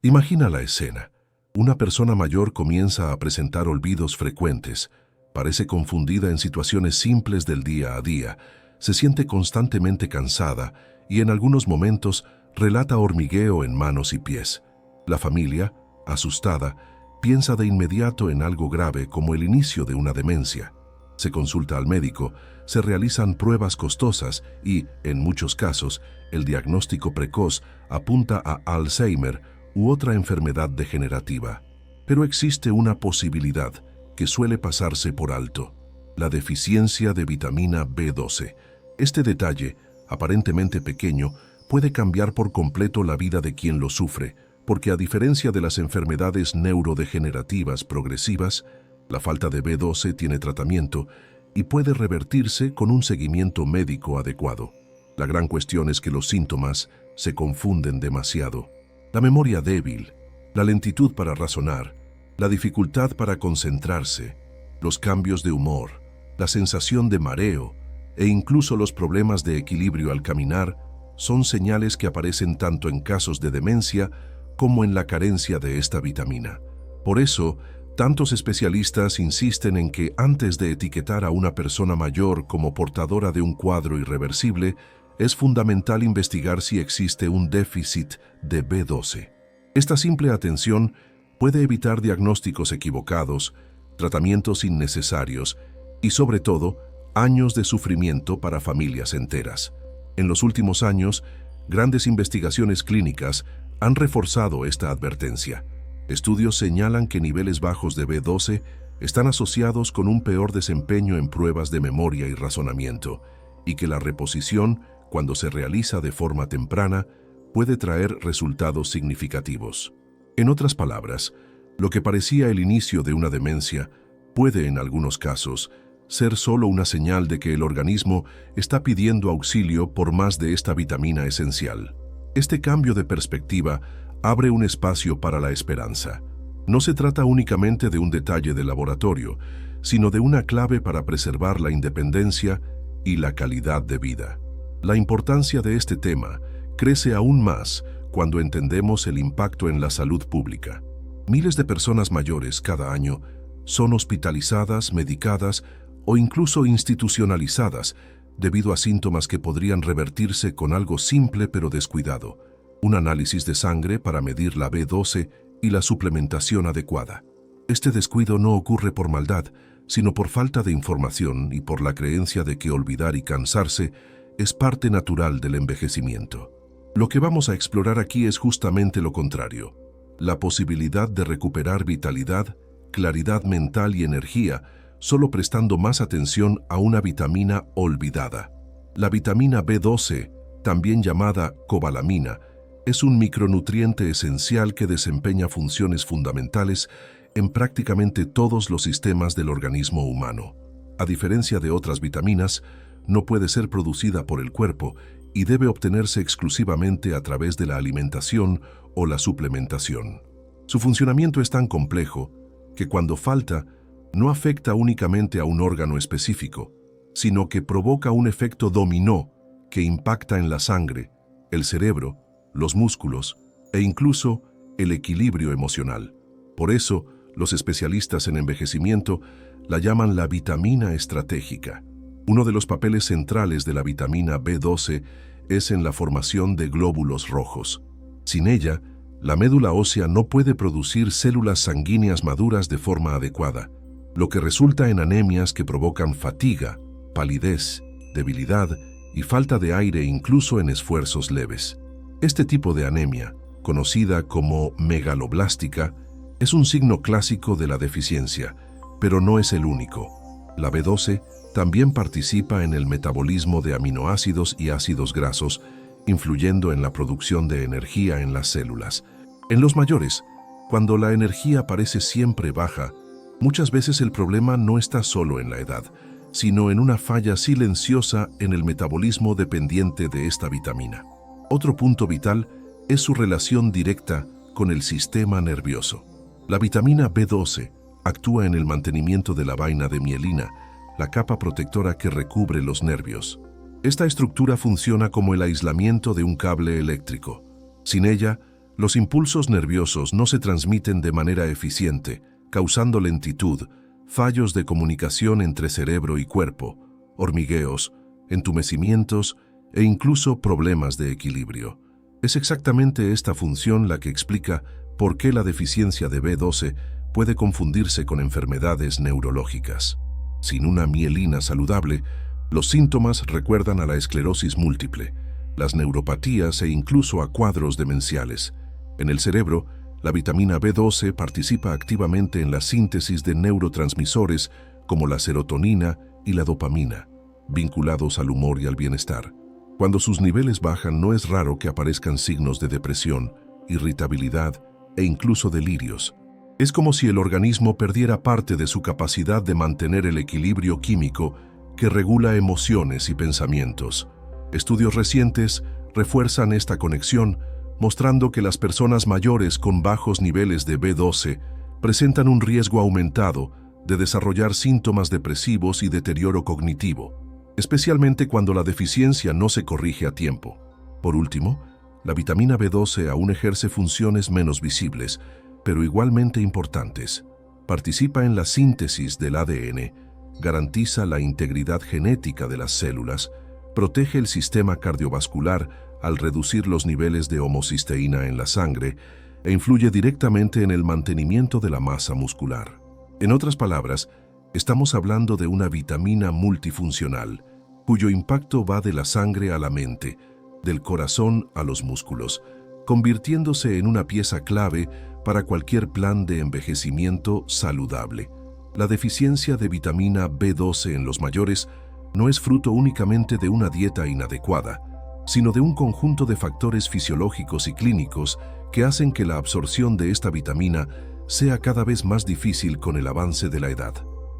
Imagina la escena. Una persona mayor comienza a presentar olvidos frecuentes, parece confundida en situaciones simples del día a día, se siente constantemente cansada y en algunos momentos relata hormigueo en manos y pies. La familia, asustada, piensa de inmediato en algo grave como el inicio de una demencia. Se consulta al médico, se realizan pruebas costosas y, en muchos casos, el diagnóstico precoz apunta a Alzheimer u otra enfermedad degenerativa. Pero existe una posibilidad que suele pasarse por alto: la deficiencia de vitamina B12. Este detalle, aparentemente pequeño, puede cambiar por completo la vida de quien lo sufre, porque a diferencia de las enfermedades neurodegenerativas progresivas, la falta de B12 tiene tratamiento y puede revertirse con un seguimiento médico adecuado. La gran cuestión es que los síntomas se confunden demasiado. La memoria débil, la lentitud para razonar, la dificultad para concentrarse, los cambios de humor, la sensación de mareo e incluso los problemas de equilibrio al caminar son señales que aparecen tanto en casos de demencia como en la carencia de esta vitamina. Por eso, tantos especialistas insisten en que antes de etiquetar a una persona mayor como portadora de un cuadro irreversible, es fundamental investigar si existe un déficit de B12. Esta simple atención puede evitar diagnósticos equivocados, tratamientos innecesarios y, sobre todo, años de sufrimiento para familias enteras. En los últimos años, grandes investigaciones clínicas han reforzado esta advertencia. Estudios señalan que niveles bajos de B12 están asociados con un peor desempeño en pruebas de memoria y razonamiento, y que la reposición, cuando se realiza de forma temprana, puede traer resultados significativos. En otras palabras, lo que parecía el inicio de una demencia puede, en algunos casos, ser solo una señal de que el organismo está pidiendo auxilio por más de esta vitamina esencial. Este cambio de perspectiva abre un espacio para la esperanza. No se trata únicamente de un detalle de laboratorio, sino de una clave para preservar la independencia y la calidad de vida. La importancia de este tema crece aún más cuando entendemos el impacto en la salud pública. Miles de personas mayores cada año son hospitalizadas, medicadas o incluso institucionalizadas debido a síntomas que podrían revertirse con algo simple pero descuidado: un análisis de sangre para medir la B12 y la suplementación adecuada. Este descuido no ocurre por maldad, sino por falta de información y por la creencia de que olvidar y cansarse es parte natural del envejecimiento. Lo que vamos a explorar aquí es justamente lo contrario: la posibilidad de recuperar vitalidad, claridad mental y energía solo prestando más atención a una vitamina olvidada. La vitamina B12, también llamada cobalamina, es un micronutriente esencial que desempeña funciones fundamentales en prácticamente todos los sistemas del organismo humano. A diferencia de otras vitaminas, no puede ser producida por el cuerpo y debe obtenerse exclusivamente a través de la alimentación o la suplementación. Su funcionamiento es tan complejo que cuando falta, no afecta únicamente a un órgano específico, sino que provoca un efecto dominó que impacta en la sangre, el cerebro, los músculos e incluso el equilibrio emocional. Por eso, los especialistas en envejecimiento la llaman la vitamina estratégica. Uno de los papeles centrales de la vitamina B12 es en la formación de glóbulos rojos. Sin ella, la médula ósea no puede producir células sanguíneas maduras de forma adecuada, lo que resulta en anemias que provocan fatiga, palidez, debilidad y falta de aire incluso en esfuerzos leves. Este tipo de anemia, conocida como megaloblástica, es un signo clásico de la deficiencia, pero no es el único. La B12 también participa en el metabolismo de aminoácidos y ácidos grasos, influyendo en la producción de energía en las células. En los mayores, cuando la energía parece siempre baja, muchas veces el problema no está solo en la edad, sino en una falla silenciosa en el metabolismo dependiente de esta vitamina. Otro punto vital es su relación directa con el sistema nervioso. La vitamina B12 actúa en el mantenimiento de la vaina de mielina, la capa protectora que recubre los nervios. Esta estructura funciona como el aislamiento de un cable eléctrico. Sin ella, Los impulsos nerviosos no se transmiten de manera eficiente, causando lentitud, fallos de comunicación entre cerebro y cuerpo, hormigueos, entumecimientos e incluso problemas de equilibrio. Es exactamente esta función la que explica por qué la deficiencia de B12 puede confundirse con enfermedades neurológicas. Sin una mielina saludable, los síntomas recuerdan a la esclerosis múltiple, las neuropatías e incluso a cuadros demenciales. En el cerebro, la vitamina B12 participa activamente en la síntesis de neurotransmisores como la serotonina y la dopamina, vinculados al humor y al bienestar. Cuando sus niveles bajan, no es raro que aparezcan signos de depresión, irritabilidad e incluso delirios. Es como si el organismo perdiera parte de su capacidad de mantener el equilibrio químico que regula emociones y pensamientos. Estudios recientes refuerzan esta conexión, mostrando que las personas mayores con bajos niveles de B12 presentan un riesgo aumentado de desarrollar síntomas depresivos y deterioro cognitivo, especialmente cuando la deficiencia no se corrige a tiempo. Por último, la vitamina B12 aún ejerce funciones menos visibles, pero igualmente importantes. Participa en la síntesis del ADN, garantiza la integridad genética de las células, protege el sistema cardiovascular al reducir los niveles de homocisteína en la sangre e influye directamente en el mantenimiento de la masa muscular. En otras palabras, estamos hablando de una vitamina multifuncional, cuyo impacto va de la sangre a la mente, del corazón a los músculos, convirtiéndose en una pieza clave para cualquier plan de envejecimiento saludable. La deficiencia de vitamina B12 en los mayores no es fruto únicamente de una dieta inadecuada, sino de un conjunto de factores fisiológicos y clínicos que hacen que la absorción de esta vitamina sea cada vez más difícil con el avance de la edad.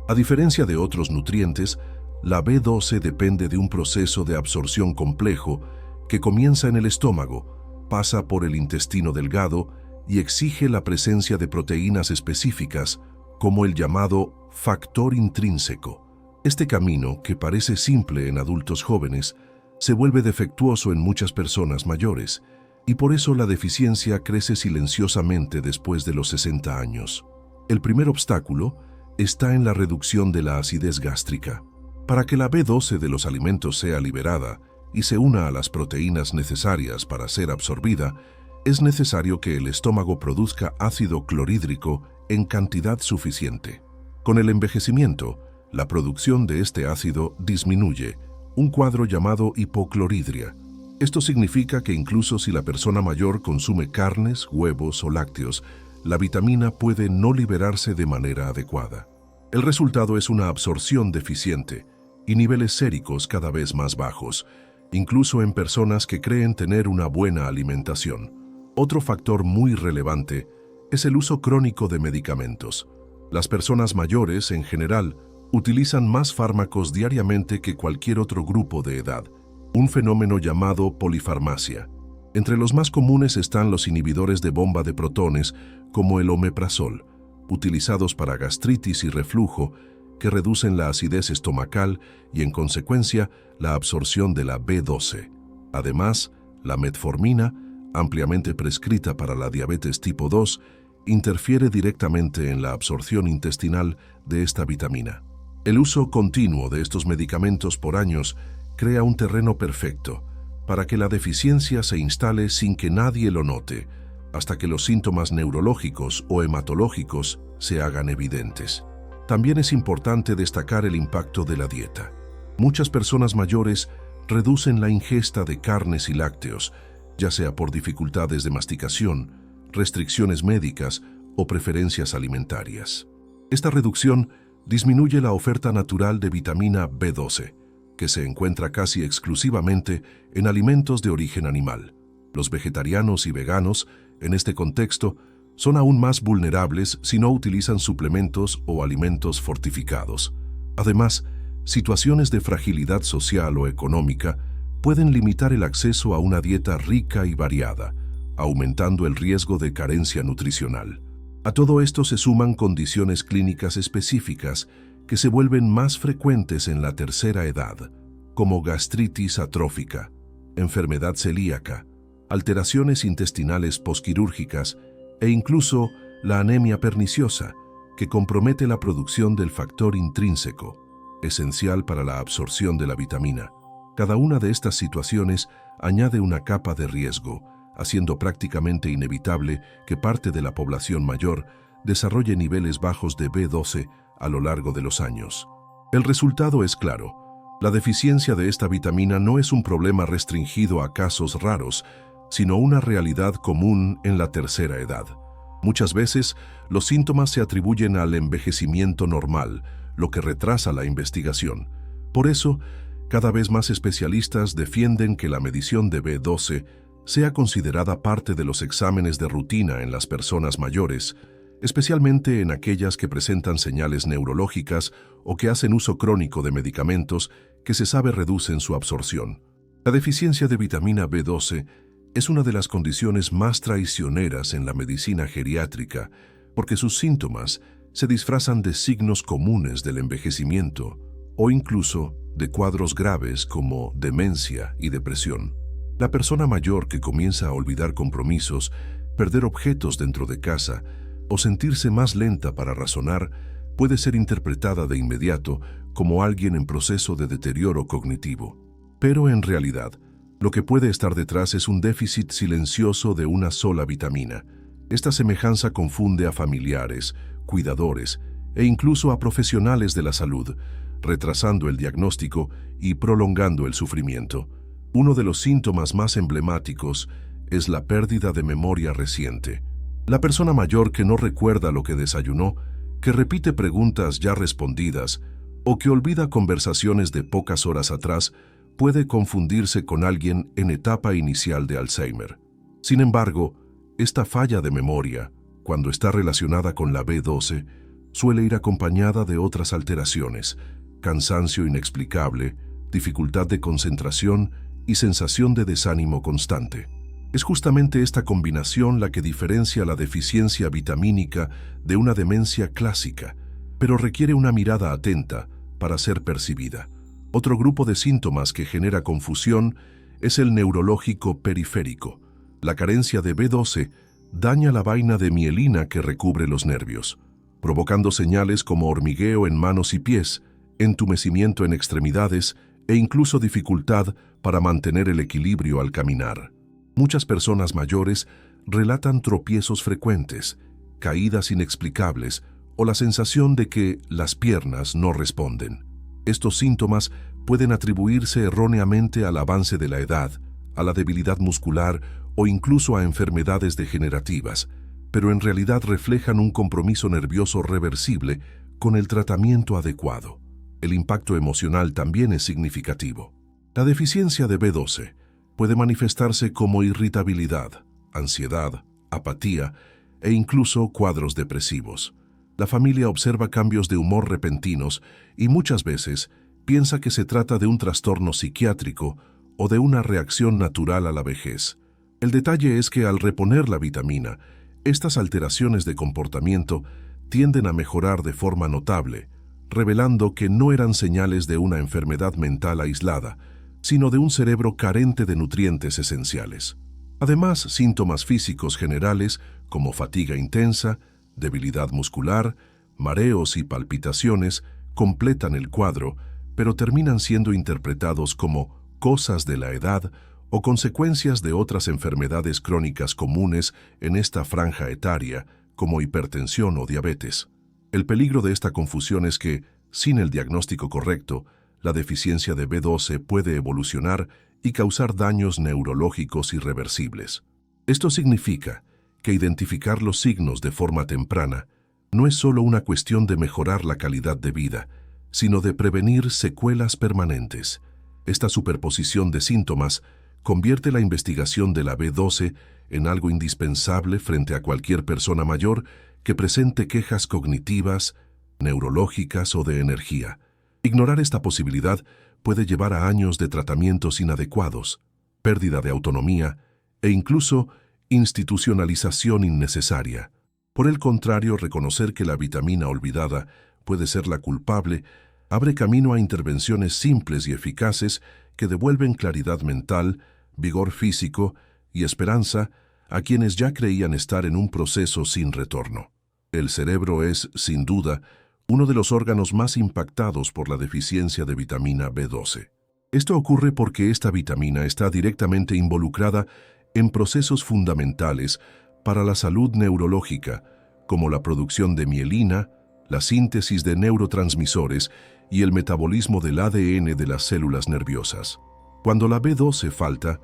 A diferencia de otros nutrientes, la B12 depende de un proceso de absorción complejo que comienza en el estómago, pasa por el intestino delgado y exige la presencia de proteínas específicas, como el llamado factor intrínseco. Este camino, que parece simple en adultos jóvenes, se vuelve defectuoso en muchas personas mayores, y por eso la deficiencia crece silenciosamente después de los 60 años. El primer obstáculo está en la reducción de la acidez gástrica. Para que la B12 de los alimentos sea liberada y se una a las proteínas necesarias para ser absorbida, es necesario que el estómago produzca ácido clorhídrico en cantidad suficiente. Con el envejecimiento, la producción de este ácido disminuye, un cuadro llamado hipocloridria. Esto significa que incluso si la persona mayor consume carnes, huevos o lácteos, la vitamina puede no liberarse de manera adecuada. El resultado es una absorción deficiente y niveles séricos cada vez más bajos, incluso en personas que creen tener una buena alimentación. Otro factor muy relevante es el uso crónico de medicamentos. Las personas mayores, en general, utilizan más fármacos diariamente que cualquier otro grupo de edad, un fenómeno llamado polifarmacia. Entre los más comunes están los inhibidores de bomba de protones, como el omeprazol, utilizados para gastritis y reflujo, que reducen la acidez estomacal y, en consecuencia, la absorción de la B12. Además, la metformina, ampliamente prescrita para la diabetes tipo 2, interfiere directamente en la absorción intestinal de esta vitamina. El uso continuo de estos medicamentos por años crea un terreno perfecto para que la deficiencia se instale sin que nadie lo note, hasta que los síntomas neurológicos o hematológicos se hagan evidentes. También es importante destacar el impacto de la dieta. Muchas personas mayores reducen la ingesta de carnes y lácteos, ya sea por dificultades de masticación, restricciones médicas o preferencias alimentarias. Esta reducción disminuye la oferta natural de vitamina B12, que se encuentra casi exclusivamente en alimentos de origen animal. Los vegetarianos y veganos, en este contexto, son aún más vulnerables si no utilizan suplementos o alimentos fortificados. Además, situaciones de fragilidad social o económica pueden limitar el acceso a una dieta rica y variada, aumentando el riesgo de carencia nutricional. A todo esto se suman condiciones clínicas específicas que se vuelven más frecuentes en la tercera edad, como gastritis atrófica, enfermedad celíaca, alteraciones intestinales posquirúrgicas e incluso la anemia perniciosa, que compromete la producción del factor intrínseco, esencial para la absorción de la vitamina. Cada una de estas situaciones añade una capa de riesgo, haciendo prácticamente inevitable que parte de la población mayor desarrolle niveles bajos de B12 a lo largo de los años. El resultado es claro. La deficiencia de esta vitamina no es un problema restringido a casos raros, sino una realidad común en la tercera edad. Muchas veces, los síntomas se atribuyen al envejecimiento normal, lo que retrasa la investigación. Por eso, cada vez más especialistas defienden que la medición de B12 sea considerada parte de los exámenes de rutina en las personas mayores, especialmente en aquellas que presentan señales neurológicas o que hacen uso crónico de medicamentos que se sabe reducen su absorción. La deficiencia de vitamina B12 es una de las condiciones más traicioneras en la medicina geriátrica porque sus síntomas se disfrazan de signos comunes del envejecimiento o incluso de cuadros graves como demencia y depresión. La persona mayor que comienza a olvidar compromisos, perder objetos dentro de casa o sentirse más lenta para razonar puede ser interpretada de inmediato como alguien en proceso de deterioro cognitivo. Pero en realidad, lo que puede estar detrás es un déficit silencioso de una sola vitamina. Esta semejanza confunde a familiares, cuidadores e incluso a profesionales de la salud, retrasando el diagnóstico y prolongando el sufrimiento. Uno de los síntomas más emblemáticos es la pérdida de memoria reciente. La persona mayor que no recuerda lo que desayunó, que repite preguntas ya respondidas o que olvida conversaciones de pocas horas atrás, puede confundirse con alguien en etapa inicial de Alzheimer. Sin embargo, esta falla de memoria, cuando está relacionada con la B12, suele ir acompañada de otras alteraciones: cansancio inexplicable, dificultad de concentración y sensación de desánimo constante. Es justamente esta combinación la que diferencia la deficiencia vitamínica de una demencia clásica, pero requiere una mirada atenta para ser percibida. Otro grupo de síntomas que genera confusión es el neurológico periférico. La carencia de B12 daña la vaina de mielina que recubre los nervios, provocando señales como hormigueo en manos y pies, entumecimiento en extremidades e incluso dificultad para mantener el equilibrio al caminar. Muchas personas mayores relatan tropiezos frecuentes, caídas inexplicables o la sensación de que las piernas no responden. Estos síntomas pueden atribuirse erróneamente al avance de la edad, a la debilidad muscular o incluso a enfermedades degenerativas, pero en realidad reflejan un compromiso nervioso reversible con el tratamiento adecuado. El impacto emocional también es significativo. La deficiencia de B12 puede manifestarse como irritabilidad, ansiedad, apatía e incluso cuadros depresivos. La familia observa cambios de humor repentinos y muchas veces piensa que se trata de un trastorno psiquiátrico o de una reacción natural a la vejez. El detalle es que al reponer la vitamina, estas alteraciones de comportamiento tienden a mejorar de forma notable, revelando que no eran señales de una enfermedad mental aislada, sino de un cerebro carente de nutrientes esenciales. Además, síntomas físicos generales como fatiga intensa, debilidad muscular, mareos y palpitaciones completan el cuadro, pero terminan siendo interpretados como cosas de la edad o consecuencias de otras enfermedades crónicas comunes en esta franja etaria, como hipertensión o diabetes. El peligro de esta confusión es que, sin el diagnóstico correcto, la deficiencia de B12 puede evolucionar y causar daños neurológicos irreversibles. Esto significa que identificar los signos de forma temprana no es solo una cuestión de mejorar la calidad de vida, sino de prevenir secuelas permanentes. Esta superposición de síntomas convierte la investigación de la B12 en algo indispensable frente a cualquier persona mayor que presente quejas cognitivas, neurológicas o de energía. Ignorar esta posibilidad puede llevar a años de tratamientos inadecuados, pérdida de autonomía e incluso institucionalización innecesaria. Por el contrario, reconocer que la vitamina olvidada puede ser la culpable abre camino a intervenciones simples y eficaces que devuelven claridad mental, vigor físico y esperanza a quienes ya creían estar en un proceso sin retorno. El cerebro es, sin duda, uno de los órganos más impactados por la deficiencia de vitamina B12. Esto ocurre porque esta vitamina está directamente involucrada en procesos fundamentales para la salud neurológica, como la producción de mielina, la síntesis de neurotransmisores y el metabolismo del ADN de las células nerviosas. Cuando la B12 falta,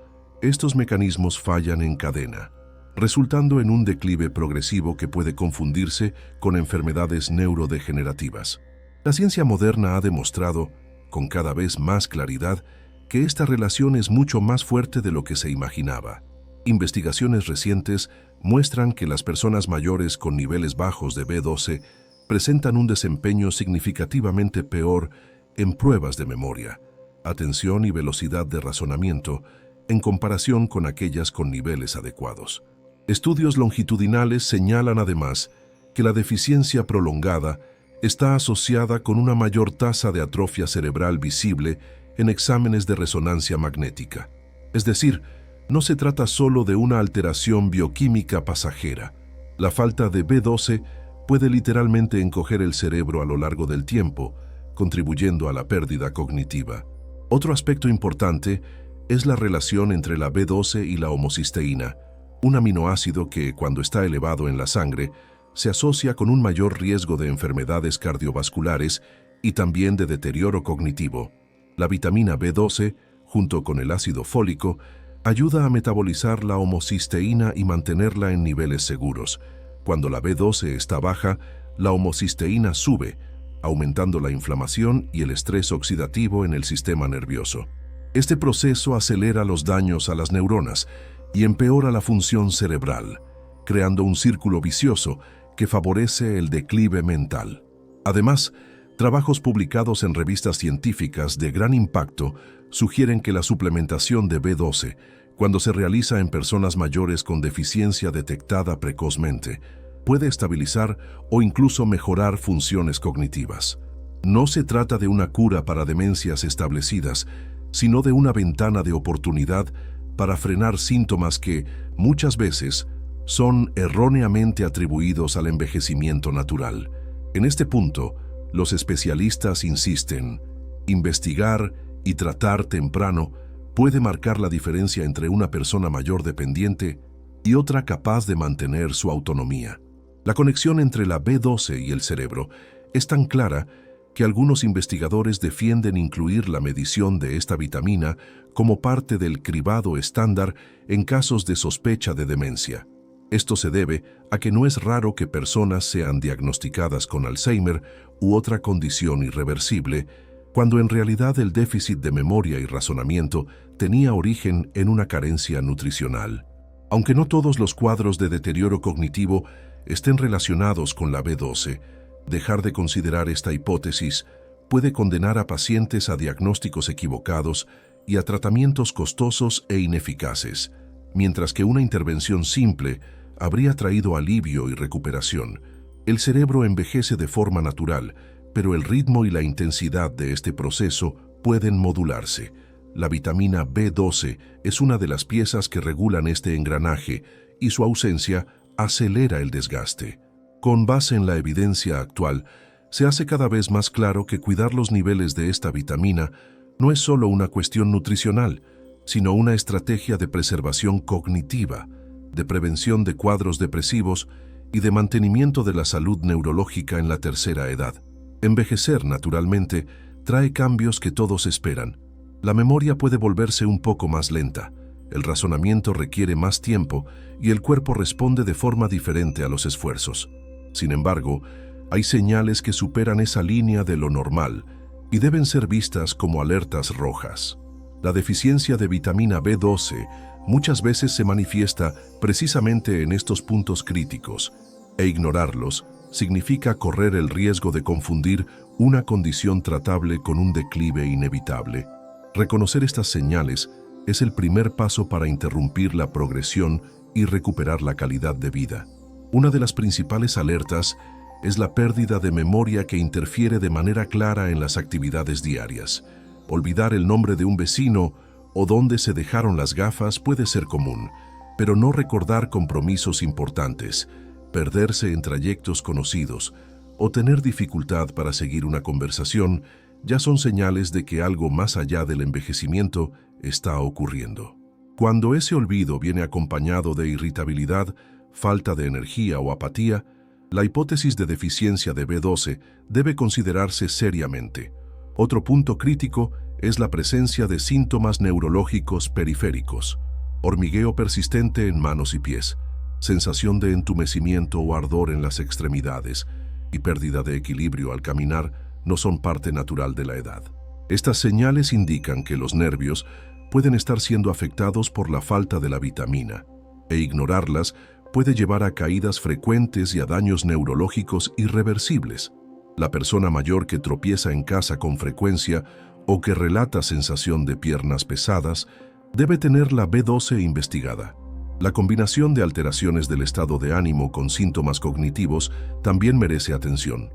estos mecanismos fallan en cadena, resultando en un declive progresivo que puede confundirse con enfermedades neurodegenerativas. La ciencia moderna ha demostrado, con cada vez más claridad, que esta relación es mucho más fuerte de lo que se imaginaba. Investigaciones recientes muestran que las personas mayores con niveles bajos de B12 presentan un desempeño significativamente peor en pruebas de memoria, atención y velocidad de razonamiento en comparación con aquellas con niveles adecuados. Estudios longitudinales señalan además que la deficiencia prolongada está asociada con una mayor tasa de atrofia cerebral visible en exámenes de resonancia magnética. Es decir, no se trata solo de una alteración bioquímica pasajera. La falta de B12 puede literalmente encoger el cerebro a lo largo del tiempo, contribuyendo a la pérdida cognitiva. Otro aspecto importante es la relación entre la B12 y la homocisteína, un aminoácido que, cuando está elevado en la sangre, se asocia con un mayor riesgo de enfermedades cardiovasculares y también de deterioro cognitivo. La vitamina B12, junto con el ácido fólico, ayuda a metabolizar la homocisteína y mantenerla en niveles seguros. Cuando la B12 está baja, la homocisteína sube, aumentando la inflamación y el estrés oxidativo en el sistema nervioso. Este proceso acelera los daños a las neuronas y empeora la función cerebral, creando un círculo vicioso que favorece el declive mental. Además, trabajos publicados en revistas científicas de gran impacto sugieren que la suplementación de B12, cuando se realiza en personas mayores con deficiencia detectada precozmente, puede estabilizar o incluso mejorar funciones cognitivas. No se trata de una cura para demencias establecidas, sino de una ventana de oportunidad para frenar síntomas que, muchas veces, son erróneamente atribuidos al envejecimiento natural. En este punto, los especialistas insisten, investigar y tratar temprano puede marcar la diferencia entre una persona mayor dependiente y otra capaz de mantener su autonomía. La conexión entre la B12 y el cerebro es tan clara que algunos investigadores defienden incluir la medición de esta vitamina como parte del cribado estándar en casos de sospecha de demencia. Esto se debe a que no es raro que personas sean diagnosticadas con Alzheimer u otra condición irreversible, cuando en realidad el déficit de memoria y razonamiento tenía origen en una carencia nutricional. Aunque no todos los cuadros de deterioro cognitivo estén relacionados con la B12, dejar de considerar esta hipótesis puede condenar a pacientes a diagnósticos equivocados y a tratamientos costosos e ineficaces, mientras que una intervención simple habría traído alivio y recuperación. El cerebro envejece de forma natural, pero el ritmo y la intensidad de este proceso pueden modularse. La vitamina B12 es una de las piezas que regulan este engranaje y su ausencia acelera el desgaste. Con base en la evidencia actual, se hace cada vez más claro que cuidar los niveles de esta vitamina no es solo una cuestión nutricional, sino una estrategia de preservación cognitiva, de prevención de cuadros depresivos y de mantenimiento de la salud neurológica en la tercera edad. Envejecer, naturalmente, trae cambios que todos esperan. La memoria puede volverse un poco más lenta, el razonamiento requiere más tiempo y el cuerpo responde de forma diferente a los esfuerzos. Sin embargo, hay señales que superan esa línea de lo normal y deben ser vistas como alertas rojas. La deficiencia de vitamina B12 muchas veces se manifiesta precisamente en estos puntos críticos, e ignorarlos significa correr el riesgo de confundir una condición tratable con un declive inevitable. Reconocer estas señales es el primer paso para interrumpir la progresión y recuperar la calidad de vida. Una de las principales alertas es la pérdida de memoria que interfiere de manera clara en las actividades diarias. Olvidar el nombre de un vecino o dónde se dejaron las gafas puede ser común, pero no recordar compromisos importantes, perderse en trayectos conocidos o tener dificultad para seguir una conversación ya son señales de que algo más allá del envejecimiento está ocurriendo. Cuando ese olvido viene acompañado de irritabilidad, falta de energía o apatía, la hipótesis de deficiencia de B12 debe considerarse seriamente. Otro punto crítico es la presencia de síntomas neurológicos periféricos, hormigueo persistente en manos y pies, sensación de entumecimiento o ardor en las extremidades y pérdida de equilibrio al caminar no son parte natural de la edad. Estas señales indican que los nervios pueden estar siendo afectados por la falta de la vitamina, e ignorarlas puede llevar a caídas frecuentes y a daños neurológicos irreversibles. La persona mayor que tropieza en casa con frecuencia o que relata sensación de piernas pesadas debe tener la B12 investigada. La combinación de alteraciones del estado de ánimo con síntomas cognitivos también merece atención.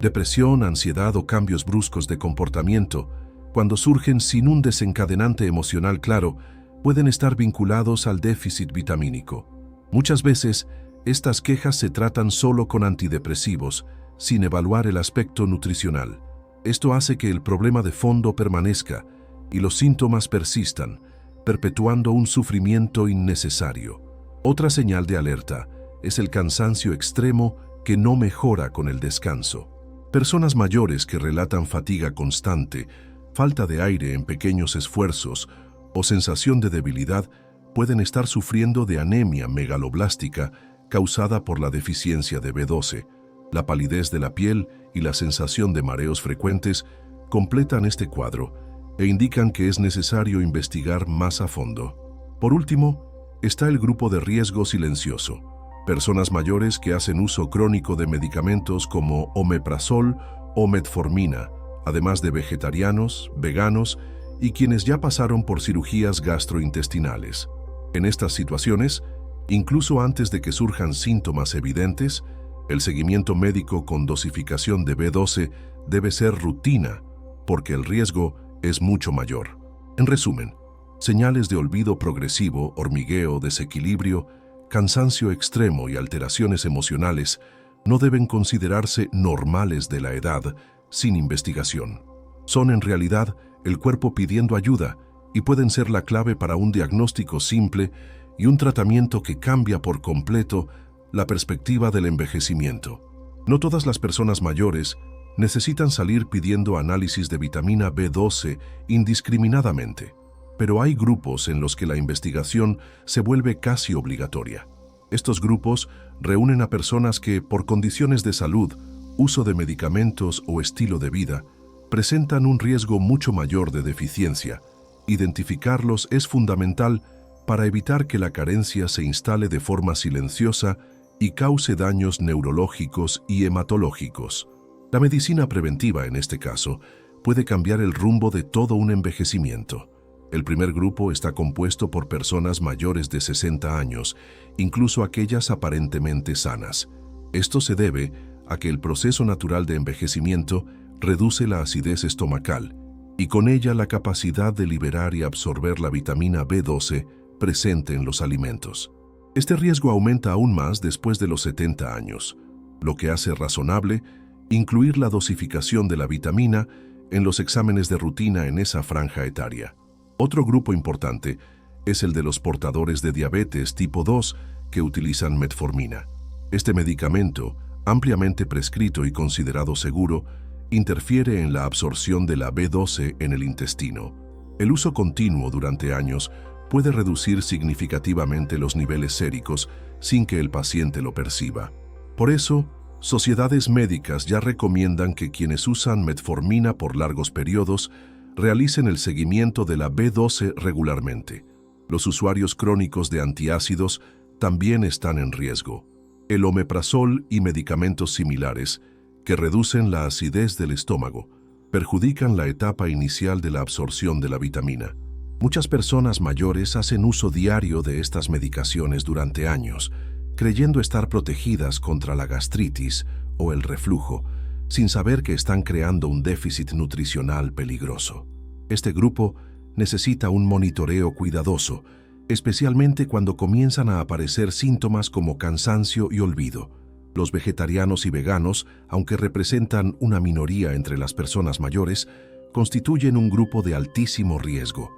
Depresión, ansiedad o cambios bruscos de comportamiento, cuando surgen sin un desencadenante emocional claro, pueden estar vinculados al déficit vitamínico. Muchas veces, estas quejas se tratan solo con antidepresivos, sin evaluar el aspecto nutricional. Esto hace que el problema de fondo permanezca y los síntomas persistan, perpetuando un sufrimiento innecesario. Otra señal de alerta es el cansancio extremo que no mejora con el descanso. Personas mayores que relatan fatiga constante, falta de aire en pequeños esfuerzos o sensación de debilidad pueden estar sufriendo de anemia megaloblástica causada por la deficiencia de B12. La palidez de la piel y la sensación de mareos frecuentes completan este cuadro e indican que es necesario investigar más a fondo. Por último, está el grupo de riesgo silencioso. Personas mayores que hacen uso crónico de medicamentos como omeprazol o metformina, además de vegetarianos, veganos y quienes ya pasaron por cirugías gastrointestinales. En estas situaciones, incluso antes de que surjan síntomas evidentes, el seguimiento médico con dosificación de B12 debe ser rutina, porque el riesgo es mucho mayor. En resumen, señales de olvido progresivo, hormigueo, desequilibrio, cansancio extremo y alteraciones emocionales no deben considerarse normales de la edad sin investigación. Son en realidad el cuerpo pidiendo ayuda y pueden ser la clave para un diagnóstico simple y un tratamiento que cambia por completo la perspectiva del envejecimiento. No todas las personas mayores necesitan salir pidiendo análisis de vitamina B12 indiscriminadamente, pero hay grupos en los que la investigación se vuelve casi obligatoria. Estos grupos reúnen a personas que, por condiciones de salud, uso de medicamentos o estilo de vida, presentan un riesgo mucho mayor de deficiencia. Identificarlos es fundamental para evitar que la carencia se instale de forma silenciosa y cause daños neurológicos y hematológicos. La medicina preventiva, en este caso, puede cambiar el rumbo de todo un envejecimiento. El primer grupo está compuesto por personas mayores de 60 años, incluso aquellas aparentemente sanas. Esto se debe a que el proceso natural de envejecimiento reduce la acidez estomacal y con ella la capacidad de liberar y absorber la vitamina B12 presente en los alimentos. Este riesgo aumenta aún más después de los 70 años, lo que hace razonable incluir la dosificación de la vitamina en los exámenes de rutina en esa franja etaria. Otro grupo importante es el de los portadores de diabetes tipo 2 que utilizan metformina. Este medicamento, ampliamente prescrito y considerado seguro, interfiere en la absorción de la B12 en el intestino. El uso continuo durante años puede reducir significativamente los niveles séricos sin que el paciente lo perciba. Por eso, sociedades médicas ya recomiendan que quienes usan metformina por largos periodos realicen el seguimiento de la B12 regularmente. Los usuarios crónicos de antiácidos también están en riesgo. El omeprazol y medicamentos similares, que reducen la acidez del estómago, perjudican la etapa inicial de la absorción de la vitamina. Muchas personas mayores hacen uso diario de estas medicaciones durante años, creyendo estar protegidas contra la gastritis o el reflujo, sin saber que están creando un déficit nutricional peligroso. Este grupo necesita un monitoreo cuidadoso especialmente cuando comienzan a aparecer síntomas como cansancio y olvido. Los vegetarianos y veganos, aunque representan una minoría entre las personas mayores, constituyen un grupo de altísimo riesgo.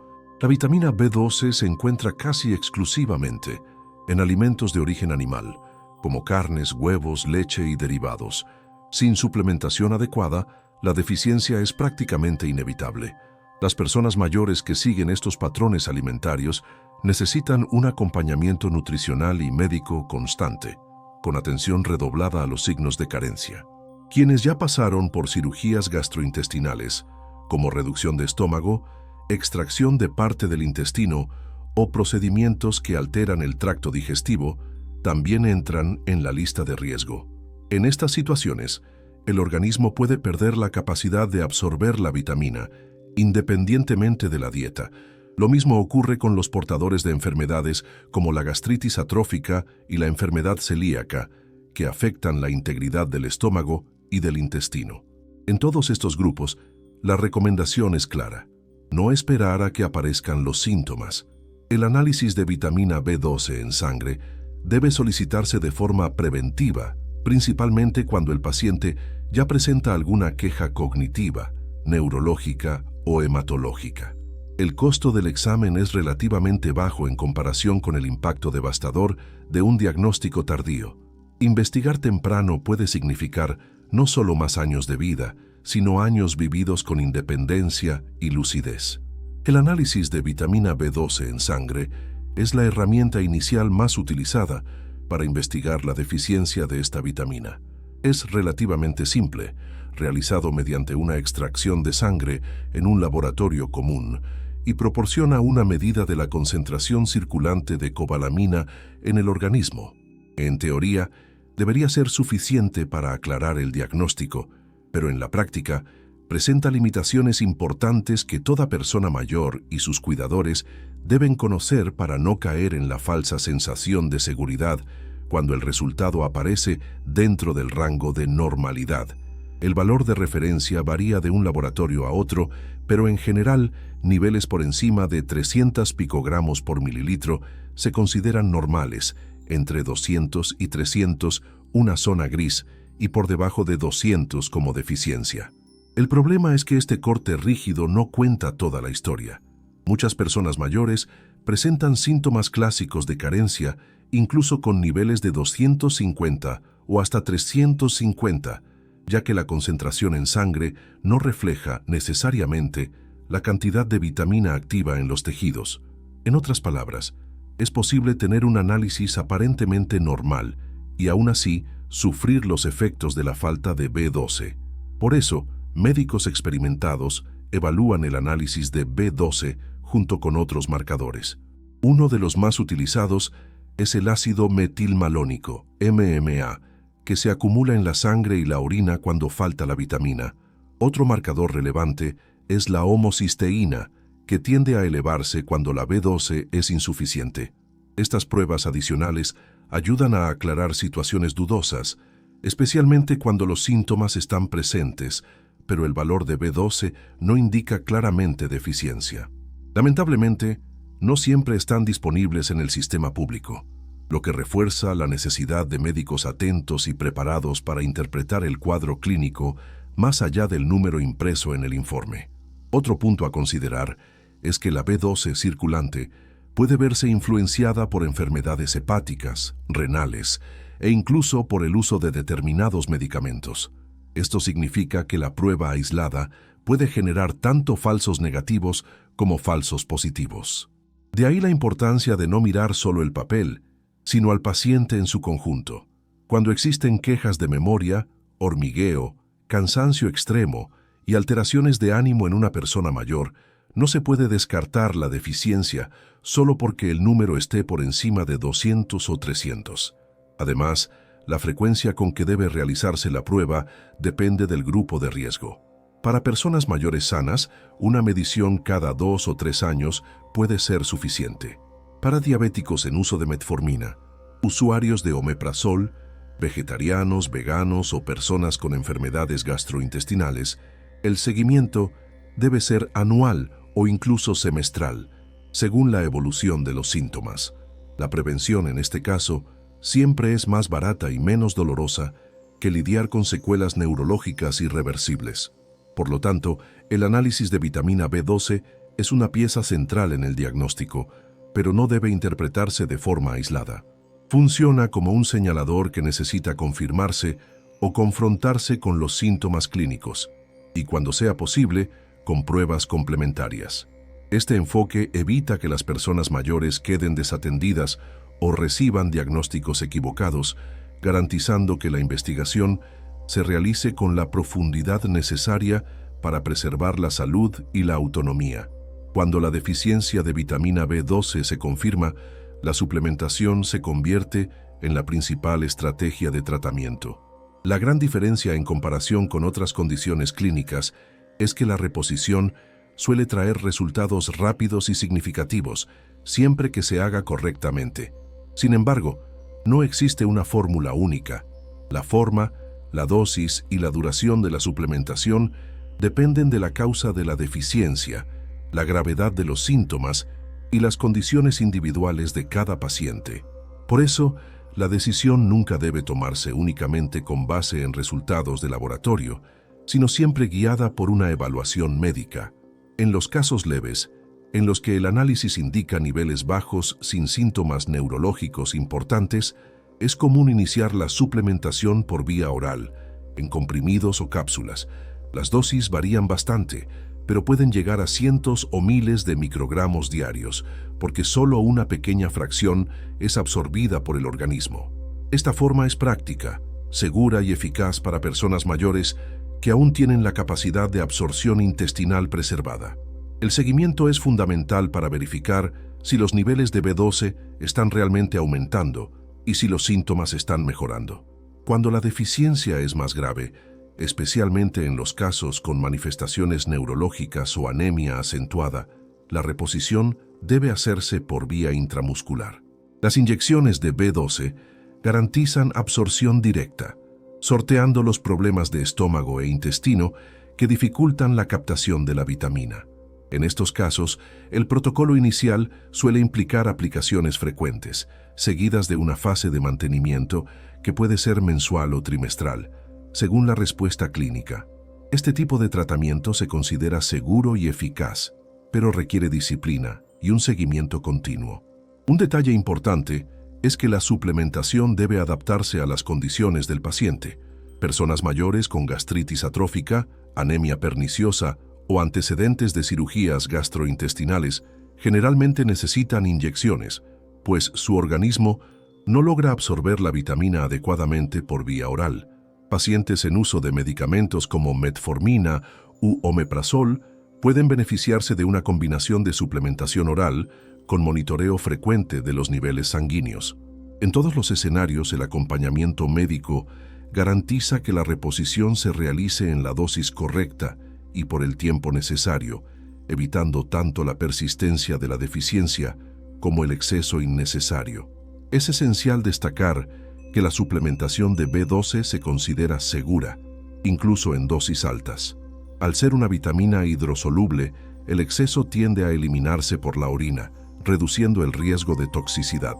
La vitamina B12 se encuentra casi exclusivamente en alimentos de origen animal, como carnes, huevos, leche y derivados. Sin suplementación adecuada, la deficiencia es prácticamente inevitable. Las personas mayores que siguen estos patrones alimentarios necesitan un acompañamiento nutricional y médico constante, con atención redoblada a los signos de carencia. Quienes ya pasaron por cirugías gastrointestinales, como reducción de estómago, extracción de parte del intestino o procedimientos que alteran el tracto digestivo, también entran en la lista de riesgo. En estas situaciones, el organismo puede perder la capacidad de absorber la vitamina, independientemente de la dieta. Lo mismo ocurre con los portadores de enfermedades como la gastritis atrófica y la enfermedad celíaca, que afectan la integridad del estómago y del intestino. En todos estos grupos, la recomendación es clara: no esperar a que aparezcan los síntomas. El análisis de vitamina B12 en sangre debe solicitarse de forma preventiva, principalmente cuando el paciente ya presenta alguna queja cognitiva, neurológica o hematológica. El costo del examen es relativamente bajo en comparación con el impacto devastador de un diagnóstico tardío. Investigar temprano puede significar no solo más años de vida, sino años vividos con independencia y lucidez. El análisis de vitamina B12 en sangre es la herramienta inicial más utilizada para investigar la deficiencia de esta vitamina. Es relativamente simple, realizado mediante una extracción de sangre en un laboratorio común, y proporciona una medida de la concentración circulante de cobalamina en el organismo. En teoría, debería ser suficiente para aclarar el diagnóstico, pero en la práctica presenta limitaciones importantes que toda persona mayor y sus cuidadores deben conocer para no caer en la falsa sensación de seguridad cuando el resultado aparece dentro del rango de normalidad. El valor de referencia varía de un laboratorio a otro, pero en general, niveles por encima de 300 picogramos por mililitro se consideran normales, entre 200 y 300 una zona gris y por debajo de 200 como deficiencia. El problema es que este corte rígido no cuenta toda la historia. Muchas personas mayores presentan síntomas clásicos de carencia, incluso con niveles de 250 o hasta 350, ya que la concentración en sangre no refleja necesariamente la cantidad de vitamina activa en los tejidos. En otras palabras, es posible tener un análisis aparentemente normal y aún así sufrir los efectos de la falta de B12. Por eso, médicos experimentados evalúan el análisis de B12 junto con otros marcadores. Uno de los más utilizados es el ácido metilmalónico, MMA, que se acumula en la sangre y la orina cuando falta la vitamina. Otro marcador relevante es la homocisteína, que tiende a elevarse cuando la B12 es insuficiente. Estas pruebas adicionales ayudan a aclarar situaciones dudosas, especialmente cuando los síntomas están presentes, pero el valor de B12 no indica claramente deficiencia. Lamentablemente, no siempre están disponibles en el sistema público, lo que refuerza la necesidad de médicos atentos y preparados para interpretar el cuadro clínico más allá del número impreso en el informe. Otro punto a considerar es que la B12 circulante puede verse influenciada por enfermedades hepáticas, renales e incluso por el uso de determinados medicamentos. Esto significa que la prueba aislada puede generar tanto falsos negativos como falsos positivos. De ahí la importancia de no mirar solo el papel, sino al paciente en su conjunto. Cuando existen quejas de memoria, hormigueo, cansancio extremo y alteraciones de ánimo en una persona mayor, no se puede descartar la deficiencia solo porque el número esté por encima de 200 o 300. Además, la frecuencia con que debe realizarse la prueba depende del grupo de riesgo. Para personas mayores sanas, una medición cada 2 o 3 años puede ser suficiente. Para diabéticos en uso de metformina, usuarios de omeprazol, vegetarianos, veganos o personas con enfermedades gastrointestinales, el seguimiento debe ser anual o incluso semestral. según la evolución de los síntomas. La prevención, en este caso, siempre es más barata y menos dolorosa que lidiar con secuelas neurológicas irreversibles. Por lo tanto, el análisis de vitamina B12 es una pieza central en el diagnóstico, pero no debe interpretarse de forma aislada. Funciona como un señalador que necesita confirmarse o confrontarse con los síntomas clínicos, y cuando sea posible, con pruebas complementarias. Este enfoque evita que las personas mayores queden desatendidas o reciban diagnósticos equivocados, garantizando que la investigación se realice con la profundidad necesaria para preservar la salud y la autonomía. Cuando la deficiencia de vitamina B12 se confirma, la suplementación se convierte en la principal estrategia de tratamiento. La gran diferencia en comparación con otras condiciones clínicas es que la reposición suele traer resultados rápidos y significativos, siempre que se haga correctamente. Sin embargo, no existe una fórmula única. La forma, la dosis y la duración de la suplementación dependen de la causa de la deficiencia, la gravedad de los síntomas y las condiciones individuales de cada paciente. Por eso, la decisión nunca debe tomarse únicamente con base en resultados de laboratorio, sino siempre guiada por una evaluación médica. En los casos leves, en los que el análisis indica niveles bajos sin síntomas neurológicos importantes, es común iniciar la suplementación por vía oral, en comprimidos o cápsulas. Las dosis varían bastante, pero pueden llegar a cientos o miles de microgramos diarios, porque solo una pequeña fracción es absorbida por el organismo. Esta forma es práctica, segura y eficaz para personas mayores que aún tienen la capacidad de absorción intestinal preservada. El seguimiento es fundamental para verificar si los niveles de B12 están realmente aumentando y si los síntomas están mejorando. Cuando la deficiencia es más grave, especialmente en los casos con manifestaciones neurológicas o anemia acentuada, la reposición debe hacerse por vía intramuscular. Las inyecciones de B12 garantizan absorción directa, sorteando los problemas de estómago e intestino que dificultan la captación de la vitamina. En estos casos, el protocolo inicial suele implicar aplicaciones frecuentes, seguidas de una fase de mantenimiento que puede ser mensual o trimestral, según la respuesta clínica. Este tipo de tratamiento se considera seguro y eficaz, pero requiere disciplina y un seguimiento continuo. Un detalle importante es que la suplementación debe adaptarse a las condiciones del paciente. Personas mayores con gastritis atrófica, anemia perniciosa o antecedentes de cirugías gastrointestinales generalmente necesitan inyecciones, pues su organismo no logra absorber la vitamina adecuadamente por vía oral. Pacientes en uso de medicamentos como metformina u omeprazol pueden beneficiarse de una combinación de suplementación oral con monitoreo frecuente de los niveles sanguíneos. En todos los escenarios, el acompañamiento médico garantiza que la reposición se realice en la dosis correcta y por el tiempo necesario, evitando tanto la persistencia de la deficiencia como el exceso innecesario. Es esencial destacar que la suplementación de B12 se considera segura, incluso en dosis altas. Al ser una vitamina hidrosoluble, el exceso tiende a eliminarse por la orina, reduciendo el riesgo de toxicidad.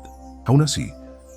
Aún así,